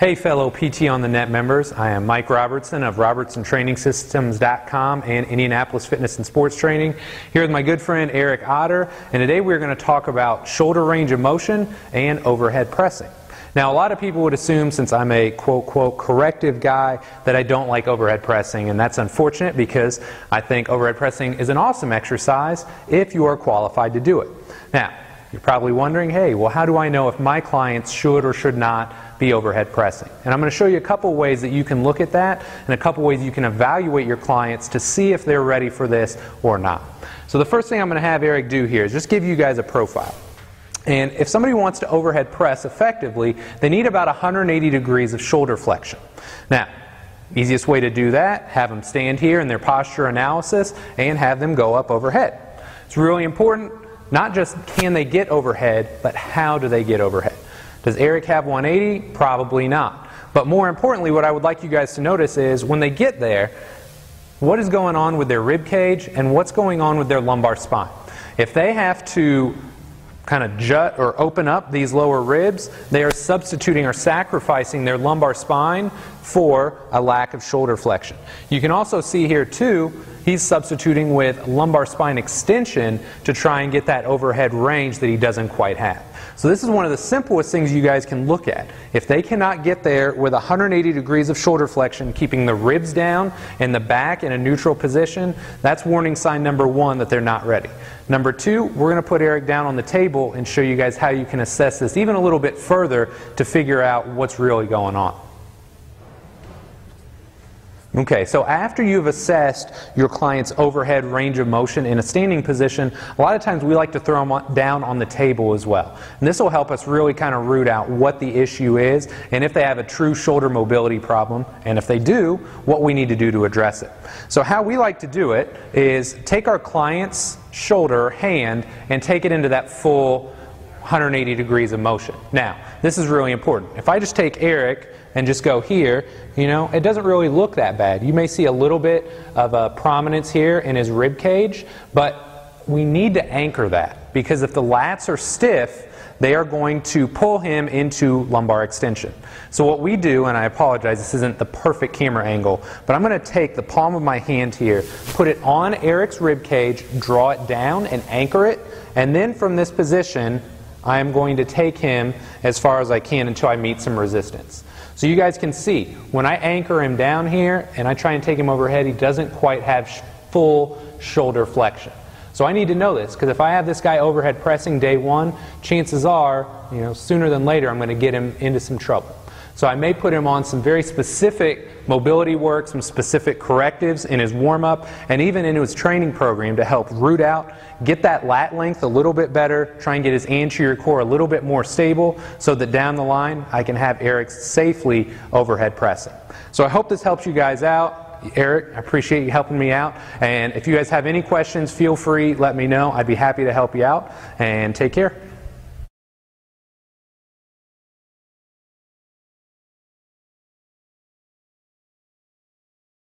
Hey fellow PT on the Net members, I am Mike Robertson of RobertsonTrainingSystems.com and Indianapolis Fitness and Sports Training, here with my good friend Eric Otter, and today we're going to talk about shoulder range of motion and overhead pressing. Now a lot of people would assume, since I'm a quote-quote corrective guy, that I don't like overhead pressing, and that's unfortunate because I think overhead pressing is an awesome exercise if you are qualified to do it. Now, you're probably wondering, hey, well, how do I know if my clients should or should not be overhead pressing? And I'm going to show you a couple ways that you can look at that and a couple ways you can evaluate your clients to see if they're ready for this or not. So the first thing I'm going to have Eric do here is just give you guys a profile. And if somebody wants to overhead press effectively, they need about 180 degrees of shoulder flexion. Now, easiest way to do that, have them stand here in their posture analysis and have them go up overhead. It's really important. Not just can they get overhead, but how do they get overhead? Does Eric have 180? Probably not. But more importantly, what I would like you guys to notice is when they get there, what is going on with their rib cage and what's going on with their lumbar spine. If they have to kind of jut or open up these lower ribs, they are substituting or sacrificing their lumbar spine for a lack of shoulder flexion. You can also see here too, he's substituting with lumbar spine extension to try and get that overhead range that he doesn't quite have. So this is one of the simplest things you guys can look at. If they cannot get there with 180 degrees of shoulder flexion, keeping the ribs down and the back in a neutral position, that's warning sign number one that they're not ready. Number two, we're going to put Eric down on the table and show you guys how you can assess this even a little bit further to figure out what's really going on. Okay, so after you've assessed your client's overhead range of motion in a standing position, a lot of times we like to throw them down on the table as well. And this will help us really kind of root out what the issue is and if they have a true shoulder mobility problem, and if they do, what we need to do to address it. So how we like to do it is take our client's shoulder, hand, and take it into that full 180 degrees of motion. Now, this is really important. If I just take Eric and just go here, you know, it doesn't really look that bad. You may see a little bit of a prominence here in his rib cage, but we need to anchor that, because if the lats are stiff, they are going to pull him into lumbar extension. So what we do, and I apologize, this isn't the perfect camera angle, but I'm going to take the palm of my hand here, put it on Eric's rib cage, draw it down and anchor it, and then from this position, I am going to take him as far as I can until I meet some resistance. So you guys can see, when I anchor him down here and I try and take him overhead, he doesn't quite have full shoulder flexion. So I need to know this, because if I have this guy overhead pressing day one, chances are, you know, sooner than later I'm going to get him into some trouble. So I may put him on some very specific mobility work, some specific correctives in his warm-up, and even in his training program to help root out, get that lat length a little bit better, try and get his anterior core a little bit more stable so that down the line I can have Eric safely overhead pressing. So I hope this helps you guys out. Eric, I appreciate you helping me out, and if you guys have any questions, feel free, let me know. I'd be happy to help you out, and take care.